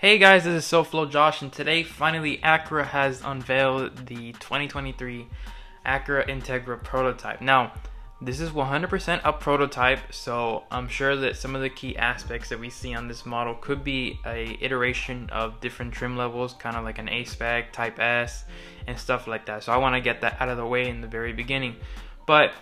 Hey guys, this is SoFlo Josh, and today finally Acura has unveiled the 2023 Acura Integra prototype. Now, this is 100% a prototype, so I'm sure that some of the key aspects that we see on this model could be a iteration of different trim levels, kind of like an A-Spec, Type S, and stuff like that. So I want to get that out of the way in the very beginning. But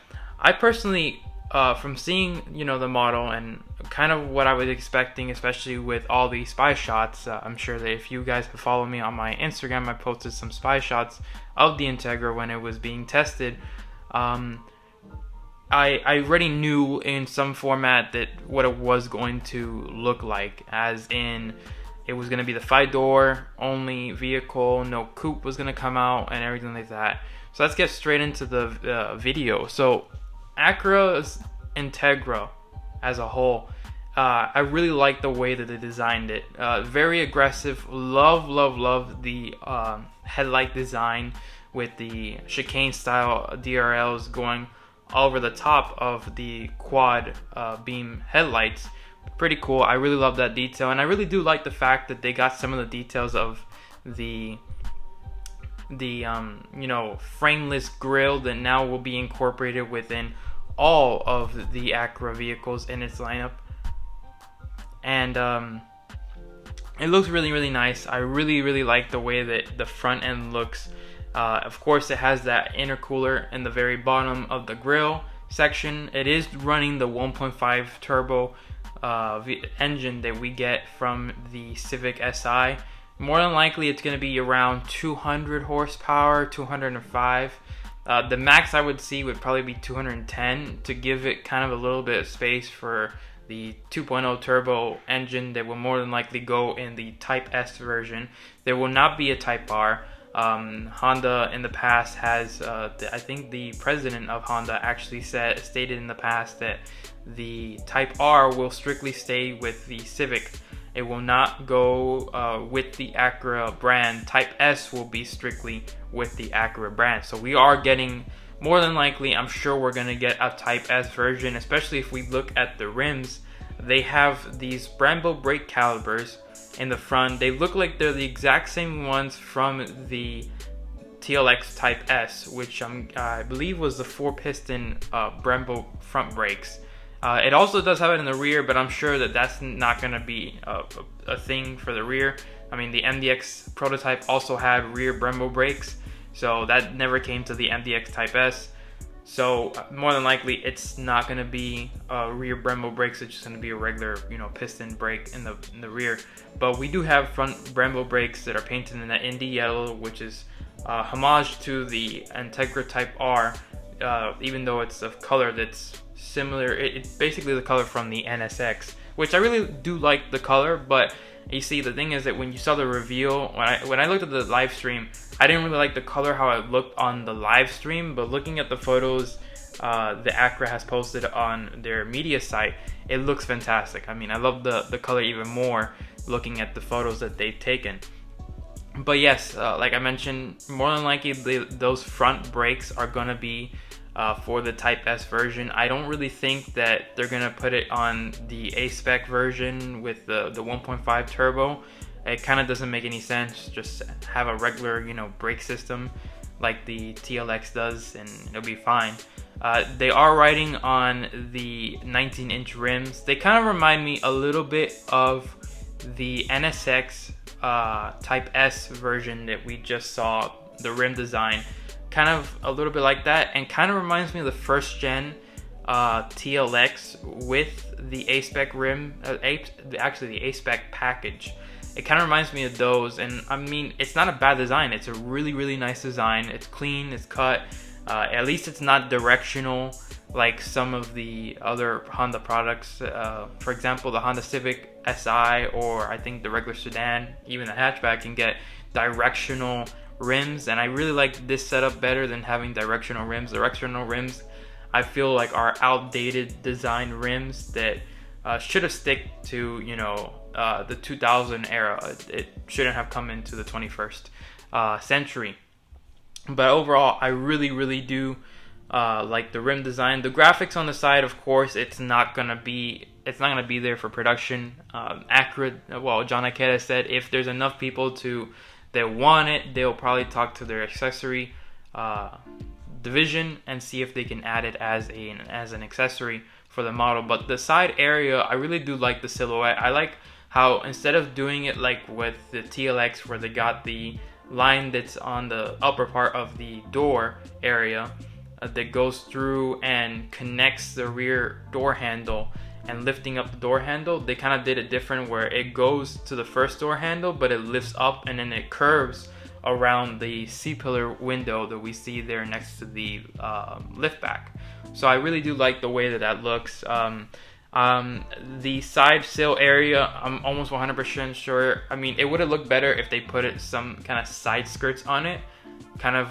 I personally, from seeing the model and kind of what I was expecting, especially with all the spy shots, I'm sure that if you guys have followed me on my Instagram, I posted some spy shots of the Integra when it was being tested. I already knew in some format that what it was going to look like, as in it was going to be the 5-door only vehicle, no coupe was going to come out and everything like that. So let's get straight into the video. So Acura's Integra as a whole, I really like the way that they designed it. Very aggressive. Love the headlight design with the chicane style DRLs going over the top of the quad beam headlights. Pretty cool. I really love that detail, and I really do like the fact that they got some of the details of the frameless grille that now will be incorporated within all of the Acura vehicles in its lineup. And it looks really nice. I really like the way that the front end looks. Of course, it has that intercooler in the very bottom of the grille section. It is running the 1.5 turbo engine that we get from the Civic Si. More than likely, it's going to be around 200 horsepower, 205. The max I would see would probably be 210 to give it kind of a little bit of space for the 2.0 turbo engine that will more than likely go in the Type S version. There will not be a Type R. Honda in the past has, I think the president of Honda actually stated in the past that the Type R will strictly stay with the Civic. It will not go with the Acura brand. Type S will be strictly with the Acura brand. So we are getting, more than likely, I'm sure we're going to get a Type S version, especially if we look at the rims. They have these Brembo brake calipers in the front. They look like they're the exact same ones from the TLX Type S, which I believe was the 4-piston Brembo front brakes. It also does have it in the rear, but I'm sure that that's not going to be a thing for the rear. I mean, the MDX prototype also had rear Brembo brakes, so that never came to the MDX Type S. So more than likely, it's not going to be rear Brembo brakes. It's just going to be a regular, piston brake in the rear. But we do have front Brembo brakes that are painted in that Indy yellow, which is homage to the Integra Type R, even though it's a color that's similar. It's basically the color from the NSX, which I really do like the color. But you see, the thing is that when you saw the reveal, when I looked at the live stream, I didn't really like the color how it looked on the live stream. But looking at the photos the Acura has posted on their media site, it looks fantastic. I mean, I love the color even more looking at the photos that they've taken. But yes, like I mentioned, more than likely those front brakes are gonna be for the Type S version. I don't really think that they're gonna put it on the A-Spec version with the 1.5 turbo. It kind of doesn't make any sense. Just have a regular, brake system like the TLX does, and it'll be fine. They are riding on the 19-inch rims. They kind of remind me a little bit of the NSX Type S version that we just saw, the rim design. Kind of a little bit like that, and kind of reminds me of the first gen TLX with the A-Spec rim, actually the A-Spec package. It kind of reminds me of those, and I mean, it's not a bad design. It's a really nice design. It's clean, it's cut. At least it's not directional like some of the other Honda products. For example, the Honda Civic Si, or I think the regular sedan, even the hatchback, can get directional rims, and I really like this setup better than having directional rims. Directional rims, I feel like, are outdated design rims that should have stick to the 2000 era. It shouldn't have come into the 21st century. But overall, I really do like the rim design. The graphics on the side, of course, it's not gonna be it's not gonna be there for production. Acura, well, John Acura said if there's enough people that want it, they'll probably talk to their accessory division and see if they can add it as an accessory for the model. But the side area, I really do like the silhouette. I like how instead of doing it like with the TLX where they got the line that's on the upper part of the door area that goes through and connects the rear door handle and lifting up the door handle, they kind of did it different where it goes to the first door handle but it lifts up and then it curves around the C-pillar window that we see there next to the lift back. So I really do like the way that looks. The side sill area, I'm almost 100% sure. I mean, it would have looked better if they put some kind of side skirts on it, kind of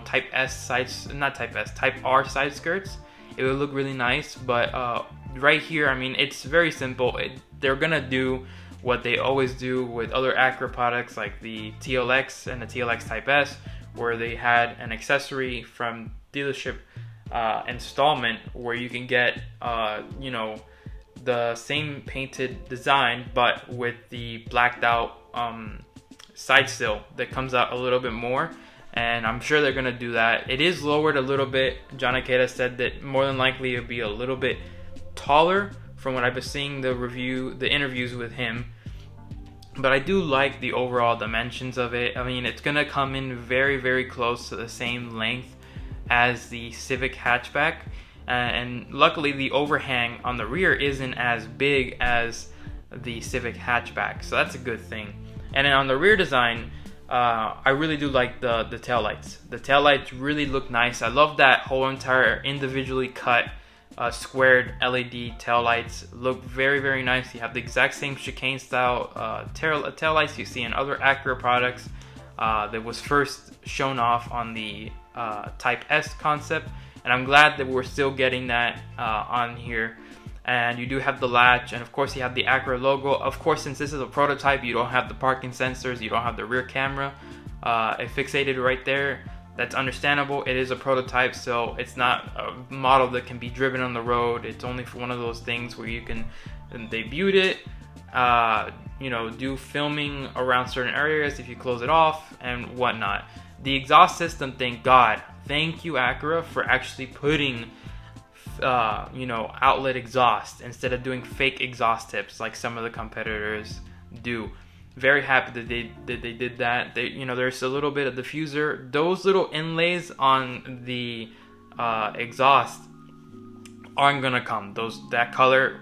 Type S sides, not Type S, Type R side skirts. It would look really nice, but right here, I mean, it's very simple. They're gonna do what they always do with other Acura products like the TLX and the TLX Type S, where they had an accessory from dealership installment where you can get the same painted design but with the blacked out side sill that comes out a little bit more, and I'm sure they're gonna do that. It is lowered a little bit. John Acura said that more than likely it'll be a little bit taller from what I've been seeing the interviews with him, but I do like the overall dimensions of it. I mean, it's gonna come in very, very close to the same length as the Civic hatchback, and luckily the overhang on the rear isn't as big as the Civic hatchback, so that's a good thing. And then on the rear design, I really do like the taillights. The taillights really look nice. I love that whole entire individually cut squared LED taillights. Look very, very nice. You have the exact same chicane style taillights you see in other Acura products that was first shown off on the Type S concept, and I'm glad that we're still getting that on here. And you do have the latch, and of course you have the Acura logo. Of course, since this is a prototype, you don't have the parking sensors, you don't have the rear camera fixated right there. That's understandable. It is a prototype, so it's not a model that can be driven on the road. It's only for one of those things where you can debut it, do filming around certain areas if you close it off and whatnot. The exhaust system, thank God. Thank you, Acura, for actually putting outlet exhaust instead of doing fake exhaust tips like some of the competitors do. Very happy that they did that. There's a little bit of diffuser. Those little inlays on the exhaust aren't gonna come. That color,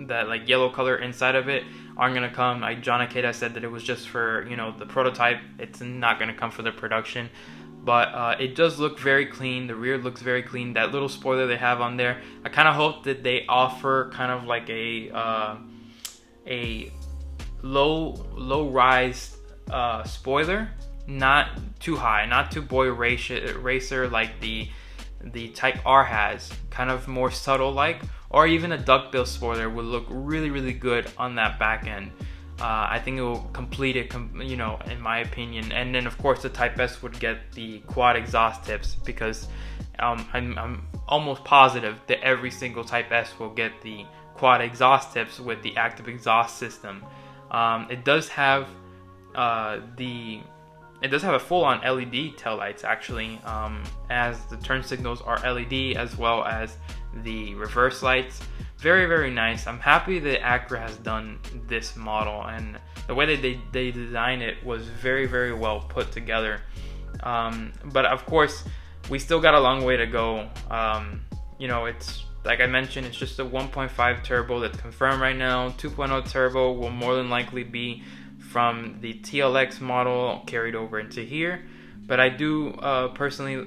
that like yellow color inside of it, aren't gonna come. Like John Acura said that it was just for the prototype. It's not gonna come for the production. But it does look very clean. The rear looks very clean. That little spoiler they have on there, I kind of hope that they offer kind of like a low rise spoiler, not too high, not too boy racer like the Type R has, kind of more subtle like, or even a duckbill spoiler would look really, really good on that back end. I think it will complete it, in my opinion. And then of course the Type S would get the quad exhaust tips, because I'm almost positive that every single Type S will get the quad exhaust tips with the active exhaust system. It does have a full-on LED taillights actually, as the turn signals are LED, as well as the reverse lights. Very, very nice. I'm happy that Acura has done this model, and the way that they designed it was very, very well put together. But of course, we still got a long way to go. It's like I mentioned, it's just a 1.5 turbo that's confirmed right now. 2.0 turbo will more than likely be from the TLX model carried over into here. But I do personally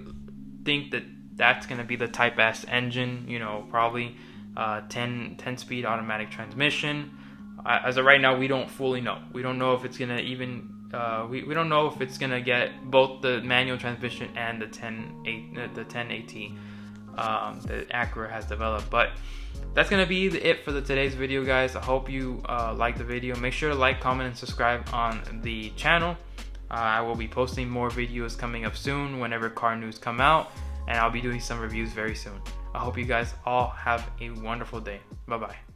think that that's going to be the Type S engine, probably 10-speed automatic transmission. As of right now, we don't fully know. We don't know if it's going to even, we don't know if it's going to get both the manual transmission and the 10AT that Acura has developed. But that's going to be it for today's video, guys. I hope you liked the video. Make sure to like, comment, and subscribe on the channel. I will be posting more videos coming up soon whenever car news come out, and I'll be doing some reviews very soon. I hope you guys all have a wonderful day. Bye-bye.